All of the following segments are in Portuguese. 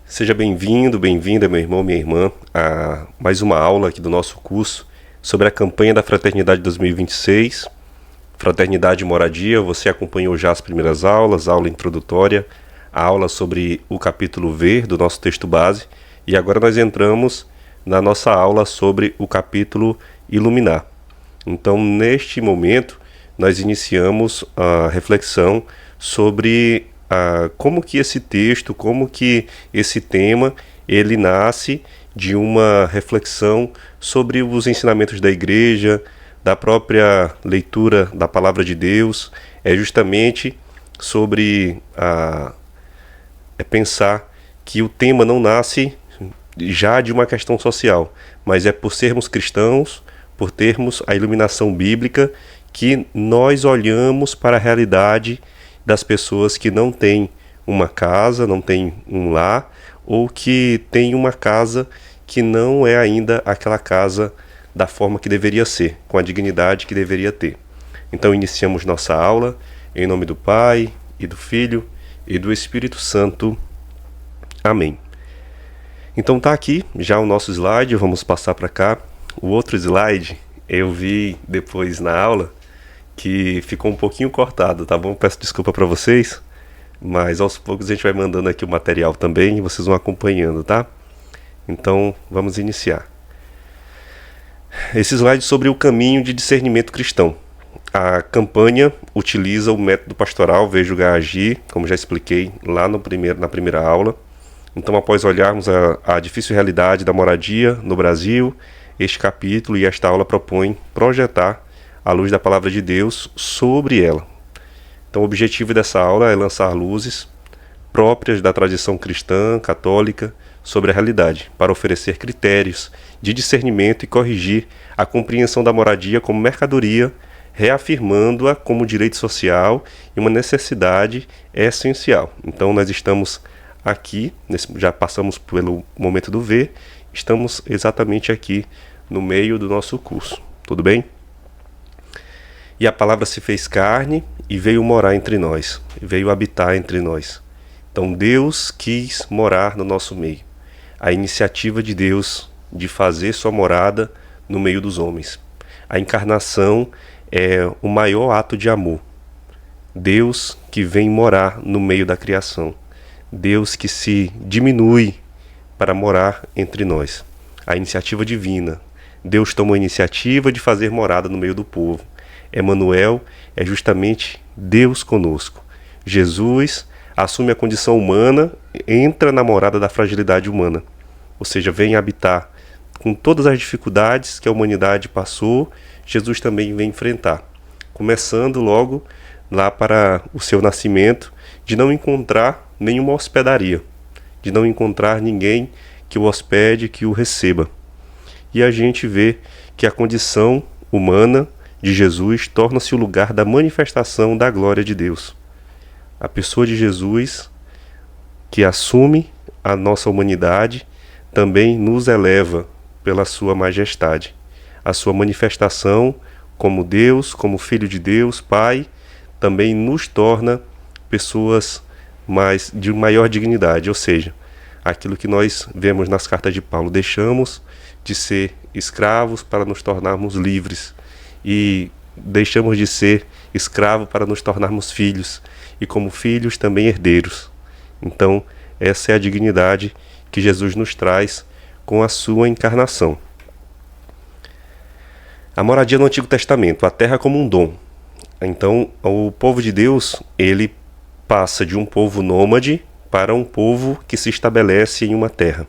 Seja bem-vindo, bem-vinda, meu irmão, minha irmã, a mais uma aula aqui do nosso curso sobre a campanha da Fraternidade 2026, Fraternidade e Moradia. Você acompanhou já as primeiras aulas, a aula introdutória, a aula sobre o capítulo V do nosso texto base, e agora nós entramos na nossa aula sobre o capítulo Iluminar. Então, neste momento, nós iniciamos a reflexão sobre como que esse texto, como que esse tema, ele nasce de uma reflexão sobre os ensinamentos da igreja, da própria leitura da palavra de Deus. É justamente sobre pensar que o tema não nasce já de uma questão social, mas é por sermos cristãos, por termos a iluminação bíblica, que nós olhamos para a realidade das pessoas que não têm uma casa, não têm um lar, ou que têm uma casa que não é ainda aquela casa da forma que deveria ser, com a dignidade que deveria ter. Então iniciamos nossa aula em nome do Pai, e do Filho, e do Espírito Santo. Amém. Então tá aqui já o nosso slide, vamos passar para cá. O outro slide eu vi depois na aula que ficou um pouquinho cortado, tá bom? Peço desculpa para vocês, mas aos poucos a gente vai mandando aqui o material também e vocês vão acompanhando, tá? Então vamos iniciar. Esse slide sobre o caminho de discernimento cristão. A campanha utiliza o método pastoral Veja o Lugar Agir, como já expliquei lá na primeira aula. Então, após olharmos a difícil realidade da moradia no Brasil, este capítulo e esta aula propõem projetar a luz da palavra de Deus sobre ela. Então, o objetivo dessa aula é lançar luzes próprias da tradição cristã, católica, sobre a realidade, para oferecer critérios de discernimento e corrigir a compreensão da moradia como mercadoria, reafirmando-a como direito social e uma necessidade essencial. Então, nós estamos aqui, já passamos pelo momento do V, estamos exatamente aqui no meio do nosso curso, tudo bem? E a palavra se fez carne e veio morar entre nós, veio habitar entre nós. Então Deus quis morar no nosso meio. A iniciativa de Deus de fazer sua morada no meio dos homens. A encarnação é o maior ato de amor. Deus que vem morar no meio da criação. Deus que se diminui para morar entre nós. A iniciativa divina. Deus tomou a iniciativa de fazer morada no meio do povo. Emanuel é justamente Deus conosco. Jesus assume a condição humana, entra na morada da fragilidade humana. Ou seja, vem habitar com todas as dificuldades que a humanidade passou, Jesus também vem enfrentar. Começando logo lá para o seu nascimento, de não encontrar nenhuma hospedaria, de não encontrar ninguém que o hospede, que o receba. E a gente vê que a condição humana de Jesus torna-se o lugar da manifestação da glória de Deus. A pessoa de Jesus, que assume a nossa humanidade, também nos eleva pela sua majestade. A sua manifestação como Deus, como Filho de Deus, Pai, também nos torna pessoas de maior dignidade, ou seja, aquilo que nós vemos nas cartas de Paulo, deixamos de ser escravos para nos tornarmos livres e deixamos de ser escravos para nos tornarmos filhos e como filhos também herdeiros. Então essa é a dignidade que Jesus nos traz com a sua encarnação. A moradia no Antigo Testamento, a terra como um dom. Então o povo de Deus, ele passa de um povo nômade para um povo que se estabelece em uma terra.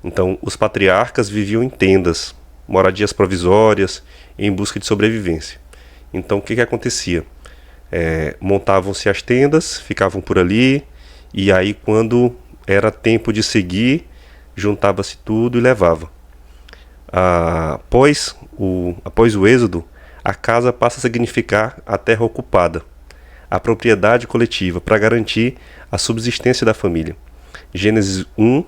Então, os patriarcas viviam em tendas, moradias provisórias, em busca de sobrevivência. Então, o que acontecia? Montavam-se as tendas, ficavam por ali, e aí, quando era tempo de seguir, juntava-se tudo e levava. Após o êxodo, a casa passa a significar a terra ocupada, a propriedade coletiva, para garantir a subsistência da família. Gênesis 1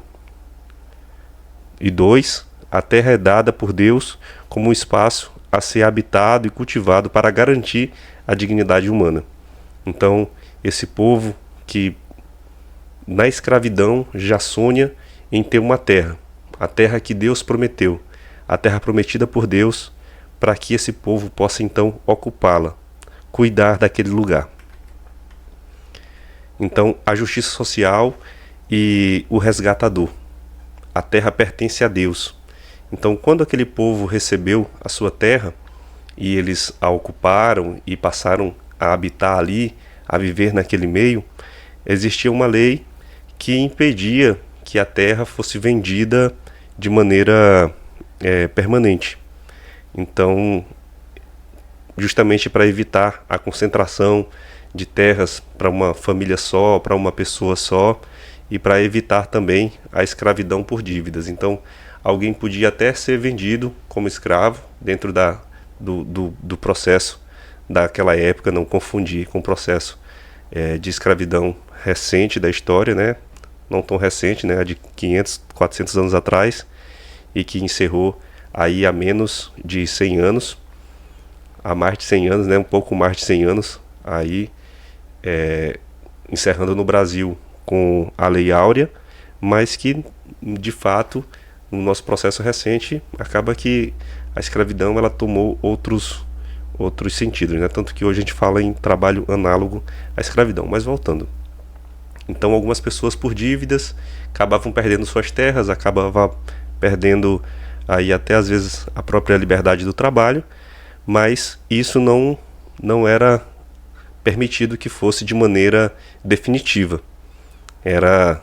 e 2, a terra é dada por Deus como um espaço a ser habitado e cultivado para garantir a dignidade humana. Então, esse povo que na escravidão já sonha em ter uma terra, a terra que Deus prometeu, a terra prometida por Deus, para que esse povo possa então ocupá-la, cuidar daquele lugar. Então, a justiça social e o resgatador. A terra pertence a Deus. Então, quando aquele povo recebeu a sua terra e eles a ocuparam e passaram a habitar ali, a viver naquele meio, existia uma lei que impedia que a terra fosse vendida de maneira permanente. Então, justamente para evitar a concentração de terras para uma família só, para uma pessoa só, e para evitar também a escravidão por dívidas. Então, alguém podia até ser vendido como escravo dentro do processo daquela época, não confundir com o processo de escravidão recente da história, né? Não tão recente, né? De 500, 400 anos atrás, e que encerrou aí há menos de 100 anos, há mais de 100 anos, né? Um pouco mais de 100 anos, aí encerrando no Brasil com a Lei Áurea, mas que, de fato, no nosso processo recente, acaba que a escravidão ela tomou outros sentidos, né? Tanto que hoje a gente fala em trabalho análogo à escravidão. Mas voltando. Então, algumas pessoas, por dívidas, acabavam perdendo suas terras, acabavam perdendo aí até às vezes a própria liberdade do trabalho, mas isso não era permitido que fosse de maneira definitiva. Era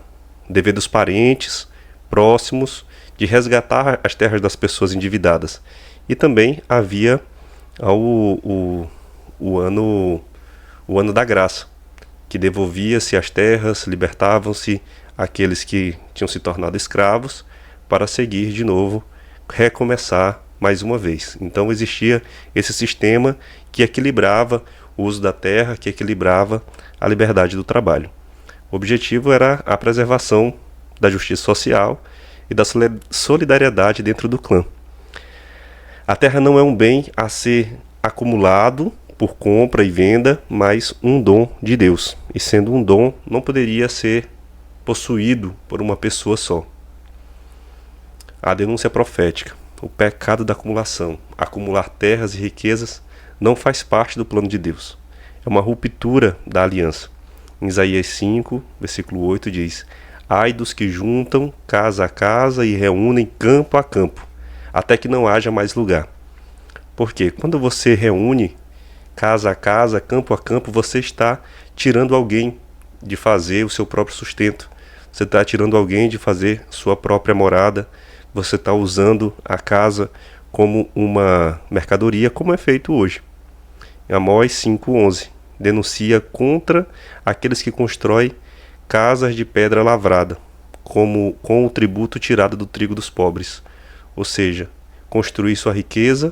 dever dos parentes próximos de resgatar as terras das pessoas endividadas. E também havia o ano da graça, que devolvia-se as terras, libertavam-se aqueles que tinham se tornado escravos para seguir de novo, recomeçar mais uma vez. Então existia esse sistema que equilibrava o uso da terra, que equilibrava a liberdade do trabalho. O objetivo era a preservação da justiça social e da solidariedade dentro do clã. A terra não é um bem a ser acumulado por compra e venda, mas um dom de Deus. E sendo um dom, não poderia ser possuído por uma pessoa só. A denúncia profética, o pecado da acumulação, acumular terras e riquezas, não faz parte do plano de Deus. É uma ruptura da aliança. Em Isaías 5, versículo 8 diz: ai dos que juntam casa a casa e reúnem campo a campo, até que não haja mais lugar. Porque quando você reúne casa a casa, campo a campo, você está tirando alguém de fazer o seu próprio sustento. Você está tirando alguém de fazer sua própria morada. Você está usando a casa como uma mercadoria, como é feito hoje. Amós 5:11 denuncia contra aqueles que constroem casas de pedra lavrada, com o tributo tirado do trigo dos pobres. Ou seja, construir sua riqueza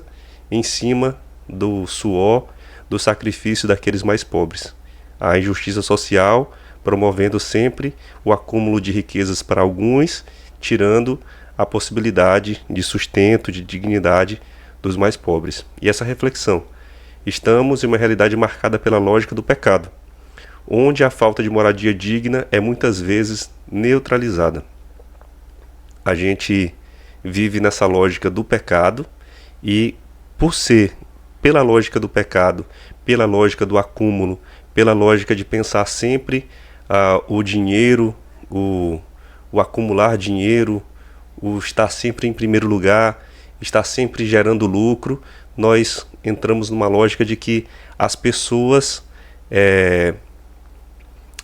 em cima do suor, do sacrifício daqueles mais pobres. A injustiça social, promovendo sempre o acúmulo de riquezas para alguns, tirando a possibilidade de sustento, de dignidade dos mais pobres. E essa reflexão. Estamos em uma realidade marcada pela lógica do pecado, onde a falta de moradia digna é muitas vezes neutralizada. A gente vive nessa lógica do pecado e, por ser pela lógica do pecado, pela lógica do acúmulo, pela lógica de pensar sempre o dinheiro, o acumular dinheiro, o estar sempre em primeiro lugar, estar sempre gerando lucro, nós entramos numa lógica de que as pessoas,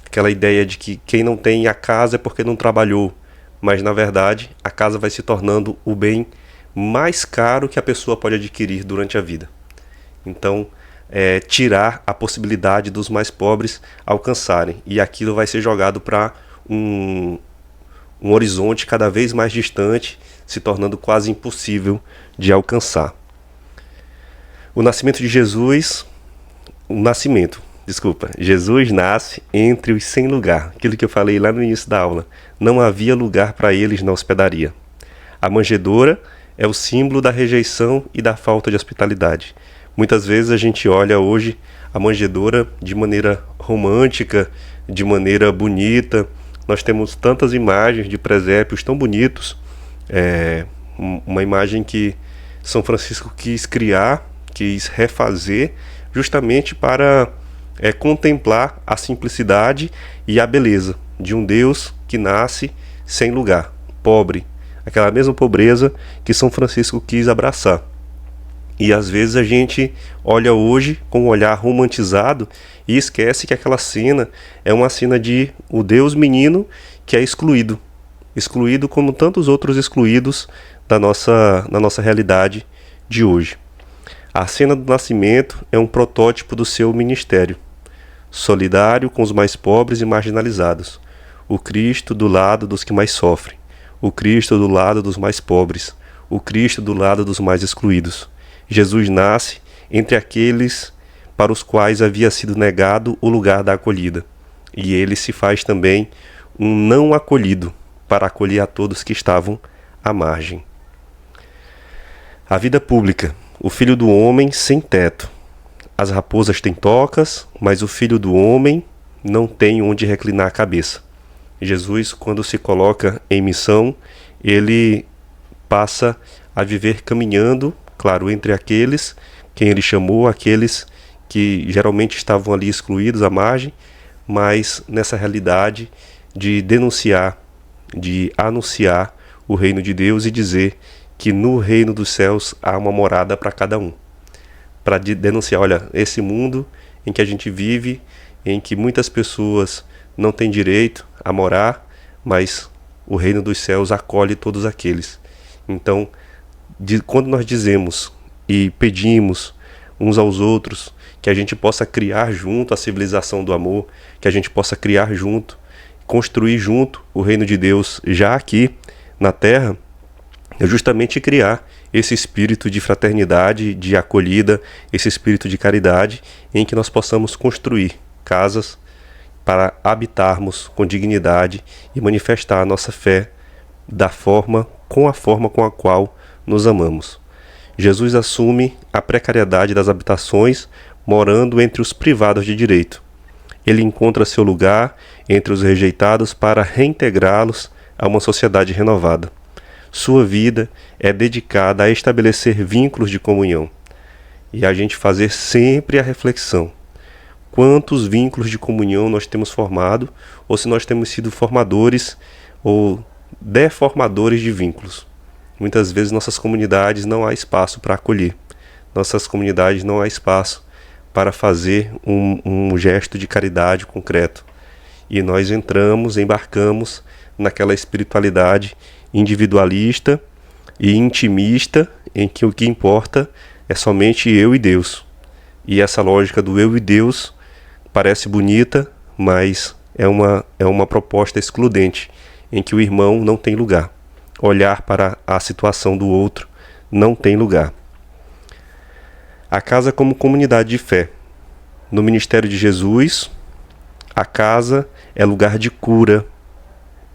aquela ideia de que quem não tem a casa é porque não trabalhou, mas na verdade a casa vai se tornando o bem mais caro que a pessoa pode adquirir durante a vida. Então, tirar a possibilidade dos mais pobres alcançarem, e aquilo vai ser jogado para um horizonte cada vez mais distante, se tornando quase impossível de alcançar. Jesus nasce entre os sem lugar, aquilo que eu falei lá no início da aula. Não havia lugar para eles na hospedaria. A manjedoura é o símbolo da rejeição e da falta de hospitalidade. Muitas vezes a gente olha hoje a manjedoura de maneira romântica, de maneira bonita, nós temos tantas imagens de presépios tão bonitos. Uma imagem que São Francisco quis criar, quis refazer, justamente para contemplar a simplicidade e a beleza de um Deus que nasce sem lugar, pobre, aquela mesma pobreza que São Francisco quis abraçar. E às vezes a gente olha hoje com um olhar romantizado e esquece que aquela cena é uma cena de o Deus menino que é excluído como tantos outros excluídos da nossa realidade de hoje. A cena do nascimento é um protótipo do seu ministério, solidário com os mais pobres e marginalizados, o Cristo do lado dos que mais sofrem, o Cristo do lado dos mais pobres, o Cristo do lado dos mais excluídos. Jesus nasce entre aqueles para os quais havia sido negado o lugar da acolhida, e ele se faz também um não acolhido para acolher a todos que estavam à margem. A vida pública, o Filho do Homem sem teto. As raposas têm tocas, mas o Filho do Homem não tem onde reclinar a cabeça. Jesus, quando se coloca em missão, ele passa a viver caminhando, claro, entre aqueles quem ele chamou, aqueles que geralmente estavam ali excluídos à margem, mas nessa realidade de denunciar, de anunciar o reino de Deus e dizer que no reino dos céus há uma morada para cada um. Para denunciar, olha, esse mundo em que a gente vive, em que muitas pessoas não têm direito a morar, mas o reino dos céus acolhe todos aqueles. Então, quando nós dizemos e pedimos uns aos outros que a gente possa criar junto a civilização do amor, que a gente possa criar junto, construir junto o reino de Deus já aqui na terra, é justamente criar esse espírito de fraternidade, de acolhida, esse espírito de caridade, em que nós possamos construir casas para habitarmos com dignidade e manifestar a nossa fé com a forma com a qual nos amamos. Jesus assume a precariedade das habitações, morando entre os privados de direito. Ele encontra seu lugar entre os rejeitados para reintegrá-los a uma sociedade renovada. Sua vida é dedicada a estabelecer vínculos de comunhão. E a gente fazer sempre a reflexão: quantos vínculos de comunhão nós temos formado, ou se nós temos sido formadores ou deformadores de vínculos. Muitas vezes nossas comunidades não há espaço para acolher. Nossas comunidades não há espaço para fazer um gesto de caridade concreto. E nós embarcamos naquela espiritualidade individualista e intimista, em que o que importa é somente eu e Deus. E essa lógica do eu e Deus parece bonita, mas é uma proposta excludente, em que o irmão não tem lugar. Olhar para a situação do outro não tem lugar. A casa como comunidade de fé. No ministério de Jesus, a casa é lugar de cura,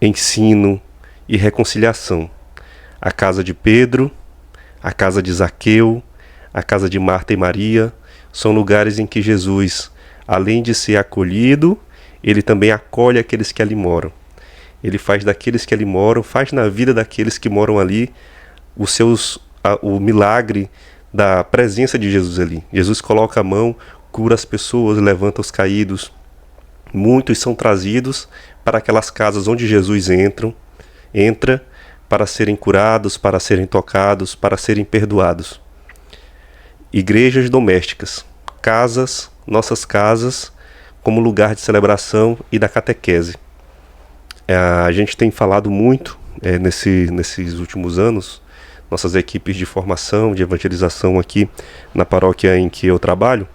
ensino e reconciliação. A casa de Pedro, a casa de Zaqueu, a casa de Marta e Maria são lugares em que Jesus, além de ser acolhido, ele também acolhe aqueles que ali moram. Ele faz daqueles que ali moram, faz na vida daqueles que moram ali o milagre da presença de Jesus ali. Jesus coloca a mão, cura as pessoas, levanta os caídos. Muitos são trazidos para aquelas casas onde Jesus entra para serem curados, para serem tocados, para serem perdoados. Igrejas domésticas, casas, nossas casas, como lugar de celebração e da catequese. A gente tem falado muito nesses últimos anos, nossas equipes de formação, de evangelização aqui na paróquia em que eu trabalho,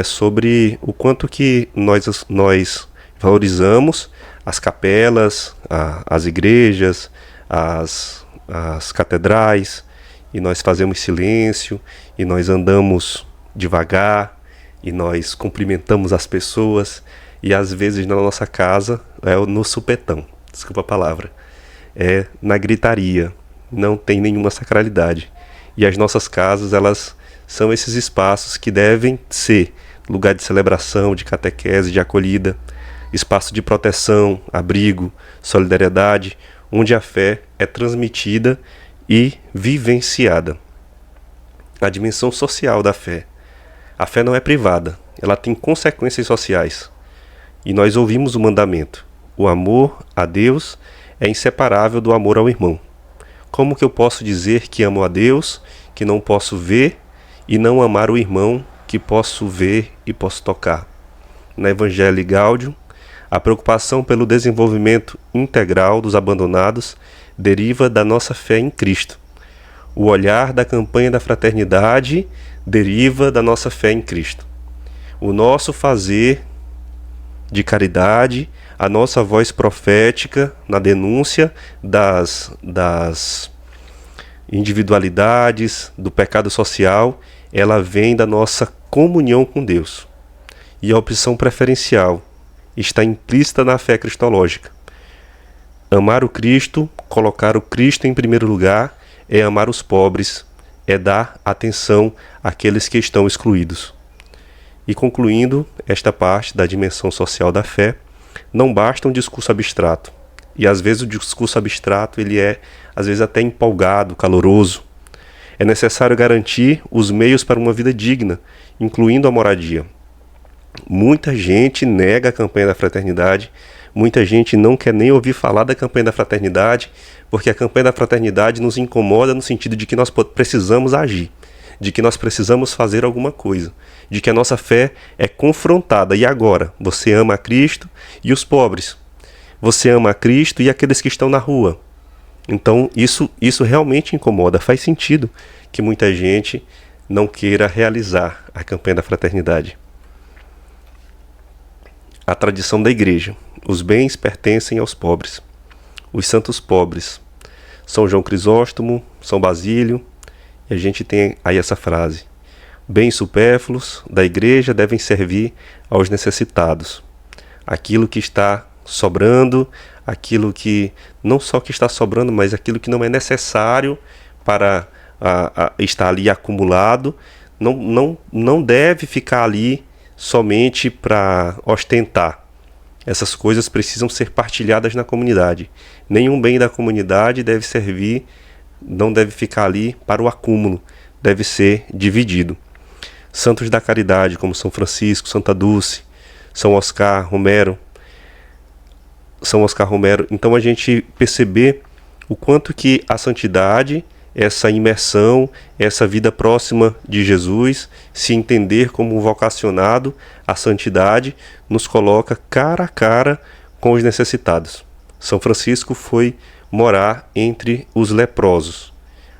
sobre o quanto que nós valorizamos as capelas, as igrejas, as catedrais, e nós fazemos silêncio, e nós andamos devagar, e nós cumprimentamos as pessoas, e às vezes na nossa casa é no supetão, desculpa a palavra, é na gritaria, não tem nenhuma sacralidade. E as nossas casas, elas são esses espaços que devem ser lugar de celebração, de catequese, de acolhida, espaço de proteção, abrigo, solidariedade, onde a fé é transmitida e vivenciada. A dimensão social da fé. A fé não é privada, ela tem consequências sociais. E nós ouvimos o mandamento: o amor a Deus é inseparável do amor ao irmão. Como que eu posso dizer que amo a Deus, que não posso ver, e não amar o irmão, que posso ver e posso tocar? Na Evangelii Gaudium, a preocupação pelo desenvolvimento integral dos abandonados deriva da nossa fé em Cristo. O olhar da campanha da fraternidade deriva da nossa fé em Cristo. O nosso fazer de caridade, a nossa voz profética na denúncia das individualidades, do pecado social, ela vem da nossa comunhão com Deus. E a opção preferencial está implícita na fé cristológica. Amar o Cristo, colocar o Cristo em primeiro lugar, é amar os pobres, é dar atenção àqueles que estão excluídos. E concluindo esta parte da dimensão social da fé, não basta um discurso abstrato. E às vezes o discurso abstrato ele é, às vezes, até empolgado, caloroso. É necessário garantir os meios para uma vida digna, incluindo a moradia. Muita gente nega a campanha da fraternidade, muita gente não quer nem ouvir falar da campanha da fraternidade, porque a campanha da fraternidade nos incomoda no sentido de que nós precisamos agir, de que nós precisamos fazer alguma coisa, de que a nossa fé é confrontada. E agora? Você ama a Cristo e os pobres. Você ama a Cristo e aqueles que estão na rua. Então isso realmente incomoda. Faz sentido que muita gente não queira realizar a campanha da fraternidade. A tradição da igreja. Os bens pertencem aos pobres. Os santos pobres. São João Crisóstomo, São Basílio. E a gente tem aí essa frase: bens supérfluos da igreja devem servir aos necessitados. Aquilo que está sobrando, aquilo que não só que está sobrando, mas aquilo que não é necessário para estar ali acumulado, não deve ficar ali somente para ostentar. Essas coisas precisam ser partilhadas na comunidade. Nenhum bem da comunidade deve servir, não deve ficar ali para o acúmulo, deve ser dividido. Santos da caridade, como São Francisco, Santa Dulce, São Oscar Romero. Então a gente perceber o quanto que a santidade, essa imersão, essa vida próxima de Jesus, se entender como um vocacionado à santidade, nos coloca cara a cara com os necessitados. São Francisco foi morar entre os leprosos,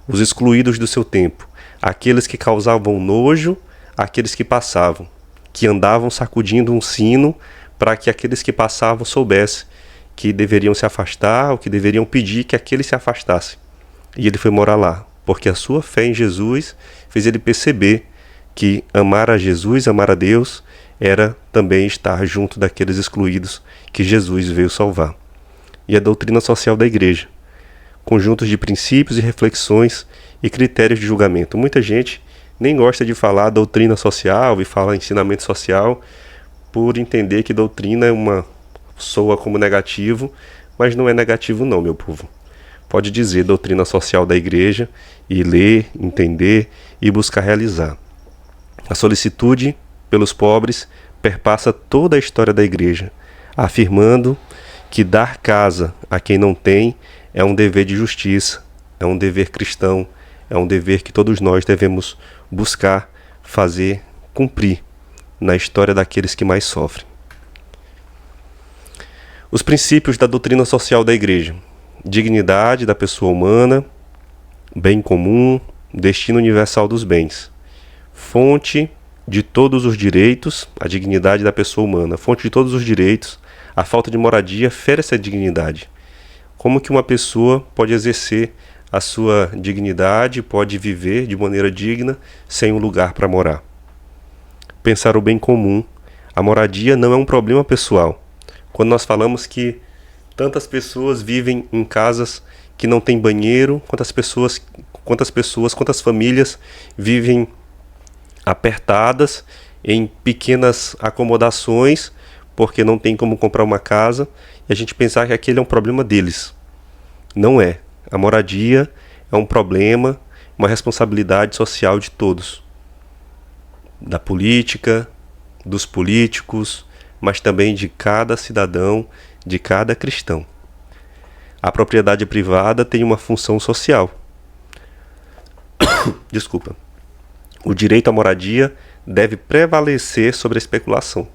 os excluídos do seu tempo, aqueles que causavam nojo, aqueles que passavam, que andavam sacudindo um sino para que aqueles que passavam soubessem que deveriam se afastar, ou que deveriam pedir que aqueles se afastassem. E ele foi morar lá, porque a sua fé em Jesus fez ele perceber que amar a Jesus, amar a Deus, era também estar junto daqueles excluídos que Jesus veio salvar. E a doutrina social da igreja, conjuntos de princípios e reflexões e critérios de julgamento. Muita gente nem gosta de falar doutrina social e falar ensinamento social, por entender que doutrina soa como negativo, mas não é negativo não, meu povo. Pode dizer doutrina social da igreja e ler, entender e buscar realizar. A solicitude pelos pobres perpassa toda a história da igreja, afirmando que dar casa a quem não tem é um dever de justiça, é um dever cristão, é um dever que todos nós devemos buscar fazer, cumprir na história daqueles que mais sofrem. Os princípios da doutrina social da igreja: dignidade da pessoa humana, bem comum, destino universal dos bens, fonte de todos os direitos, a dignidade da pessoa humana, fonte de todos os direitos. A falta de moradia fere essa dignidade. Como que uma pessoa pode exercer a sua dignidade, pode viver de maneira digna sem um lugar para morar? Pensar o bem comum. A moradia não é um problema pessoal. Quando nós falamos que tantas pessoas vivem em casas que não tem banheiro, quantas famílias vivem apertadas em pequenas acomodações, porque não tem como comprar uma casa e a gente pensar que aquele é um problema deles. Não é. A moradia é um problema, uma responsabilidade social de todos. Da política, dos políticos, mas também de cada cidadão, de cada cristão. A propriedade privada tem uma função social. Desculpa. O direito à moradia deve prevalecer sobre a especulação.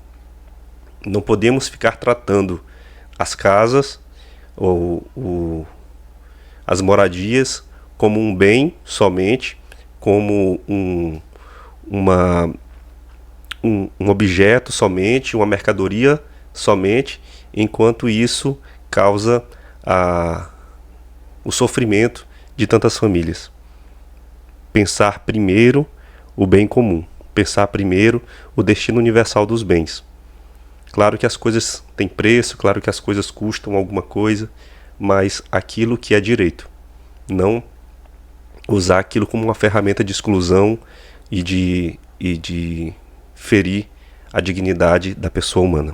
Não podemos ficar tratando as casas ou as moradias como um bem somente, como um objeto somente, uma mercadoria somente, enquanto isso causa o sofrimento de tantas famílias. Pensar primeiro o bem comum, pensar primeiro o destino universal dos bens. Claro que as coisas têm preço, claro que as coisas custam alguma coisa, mas aquilo que é direito. Não usar aquilo como uma ferramenta de exclusão e de ferir a dignidade da pessoa humana.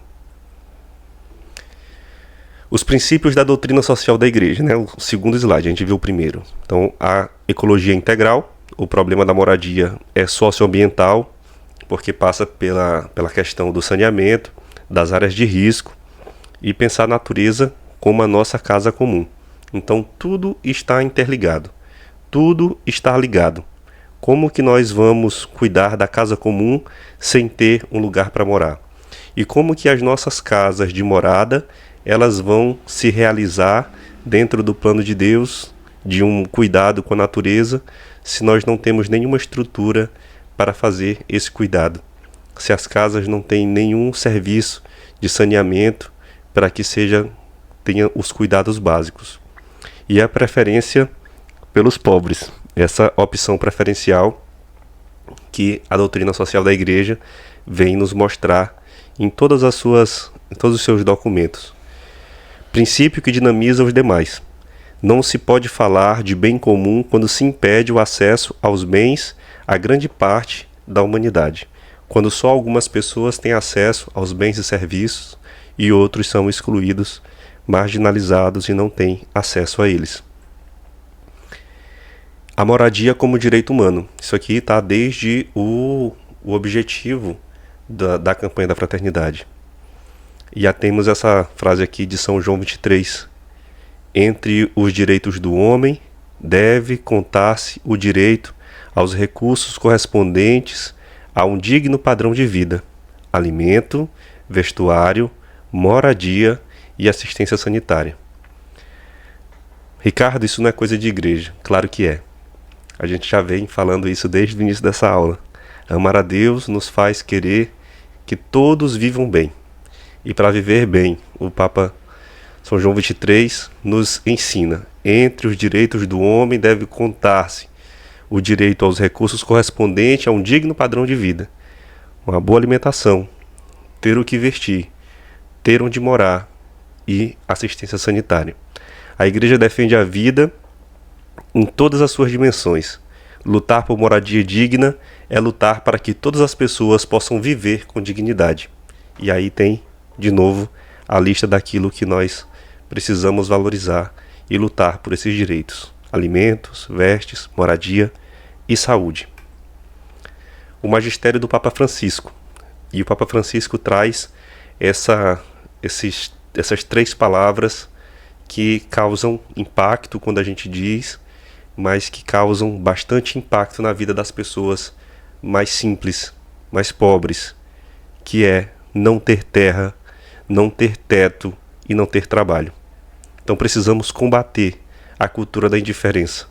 Os princípios da doutrina social da igreja, né? O segundo slide, a gente viu o primeiro. Então, a ecologia integral, o problema da moradia é socioambiental, porque passa pela questão do saneamento, das áreas de risco, e pensar a natureza como a nossa casa comum. Então, tudo está interligado, tudo está ligado. Como que nós vamos cuidar da casa comum sem ter um lugar para morar? E como que as nossas casas de morada, elas vão se realizar dentro do plano de Deus, de um cuidado com a natureza, se nós não temos nenhuma estrutura para fazer esse cuidado? Se as casas não têm nenhum serviço de saneamento para que tenha os cuidados básicos. E a preferência pelos pobres, essa opção preferencial que a doutrina social da igreja vem nos mostrar em todos os seus documentos. Princípio que dinamiza os demais. Não se pode falar de bem comum quando se impede o acesso aos bens a grande parte da humanidade, quando só algumas pessoas têm acesso aos bens e serviços e outros são excluídos, marginalizados e não têm acesso a eles. A moradia como direito humano. Isso aqui está desde o objetivo da campanha da fraternidade. E já temos essa frase aqui de São João 23. Entre os direitos do homem, deve contar-se o direito aos recursos correspondentes a um digno padrão de vida, alimento, vestuário, moradia e assistência sanitária. Ricardo, isso não é coisa de igreja. Claro que é. A gente já vem falando isso desde o início dessa aula. Amar a Deus nos faz querer que todos vivam bem. E para viver bem, o Papa São João 23 nos ensina: entre os direitos do homem deve contar-se o direito aos recursos correspondentes a um digno padrão de vida, uma boa alimentação, ter o que vestir, ter onde morar e assistência sanitária. A igreja defende a vida em todas as suas dimensões. Lutar por moradia digna é lutar para que todas as pessoas possam viver com dignidade. E aí tem, de novo, a lista daquilo que nós precisamos valorizar e lutar por esses direitos: alimentos, vestes, moradia e saúde. O magistério do Papa Francisco. E o Papa Francisco traz essas três palavras que causam impacto quando a gente diz, mas que causam bastante impacto na vida das pessoas mais simples, mais pobres, que é não ter terra, não ter teto e não ter trabalho. Então precisamos combater a cultura da indiferença.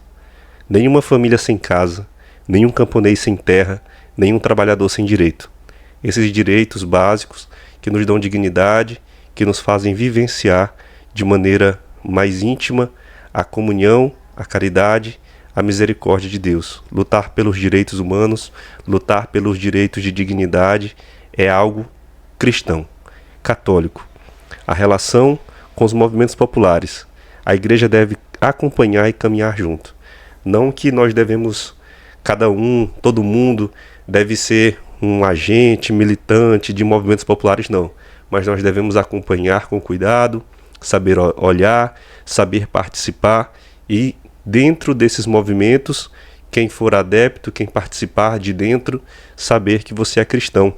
Nenhuma família sem casa, nenhum camponês sem terra, nenhum trabalhador sem direito. Esses direitos básicos que nos dão dignidade, que nos fazem vivenciar de maneira mais íntima a comunhão, a caridade, a misericórdia de Deus. Lutar pelos direitos humanos, lutar pelos direitos de dignidade é algo cristão, católico. A relação com os movimentos populares. A igreja deve acompanhar e caminhar junto. Não que nós devemos, todo mundo deve ser um agente militante de movimentos populares, não. mas nós devemos acompanhar com cuidado, saber olhar, saber participar e, dentro desses movimentos, quem for adepto, quem participar de dentro, saber que você é cristão,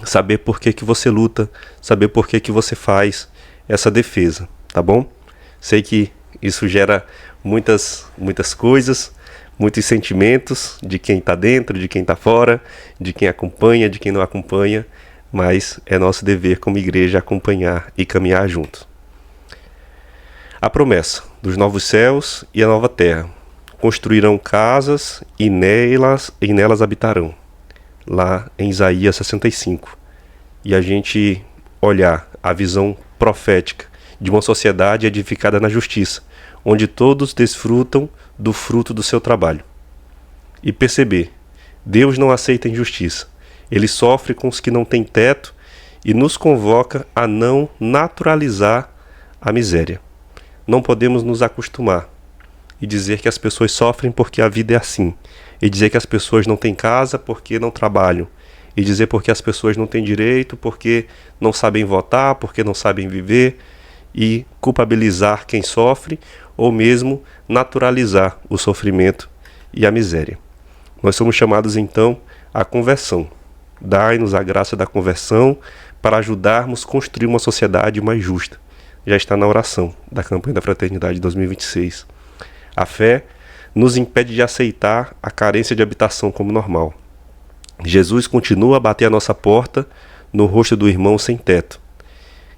saber por que você luta, saber por que você faz essa defesa, tá bom? Sei que isso gera muitas coisas, muitos sentimentos de quem está dentro, de quem está fora, de quem acompanha, de quem não acompanha, mas é nosso dever como igreja acompanhar e caminhar juntos. A promessa dos novos céus e a nova terra. Construirão casas e nelas habitarão. Lá em Isaías 65. E a gente olhar a visão profética de uma sociedade edificada na justiça, onde todos desfrutam do fruto do seu trabalho. E perceber, Deus não aceita injustiça. Ele sofre com os que não têm teto e nos convoca a não naturalizar a miséria. Não podemos nos acostumar e dizer que as pessoas sofrem porque a vida é assim, e dizer que as pessoas não têm casa porque não trabalham, e dizer porque as pessoas não têm direito porque não sabem votar, porque não sabem viver, e culpabilizar quem sofre, ou mesmo naturalizar o sofrimento e a miséria. Nós somos chamados então à conversão. Dai-nos a graça da conversão para ajudarmos a construir uma sociedade mais justa. Já está na oração da campanha da Fraternidade 2026. A fé nos impede de aceitar a carência de habitação como normal. Jesus continua a bater a nossa porta no rosto do irmão sem teto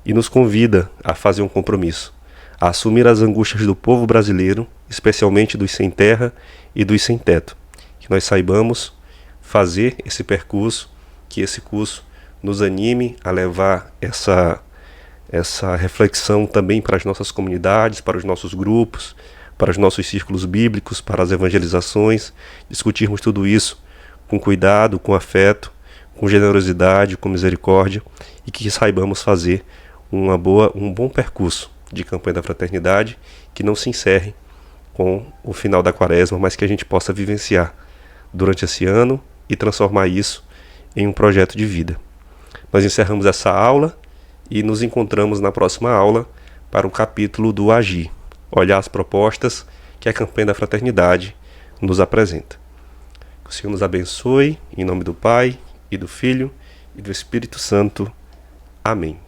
e nos convida a fazer um compromisso, a assumir as angústias do povo brasileiro, especialmente dos sem terra e dos sem teto. Que nós saibamos fazer esse percurso, que esse curso nos anime a levar essa reflexão também para as nossas comunidades, para os nossos grupos, para os nossos círculos bíblicos, para as evangelizações, discutirmos tudo isso com cuidado, com afeto, com generosidade, com misericórdia, e que saibamos fazer um bom percurso de campanha da fraternidade, que não se encerre com o final da quaresma, mas que a gente possa vivenciar durante esse ano e transformar isso em um projeto de vida. Nós encerramos essa aula e nos encontramos na próxima aula para o capítulo do Agir, olhar as propostas que a campanha da fraternidade nos apresenta. Que o Senhor nos abençoe, em nome do Pai, e do Filho, e do Espírito Santo. Amém.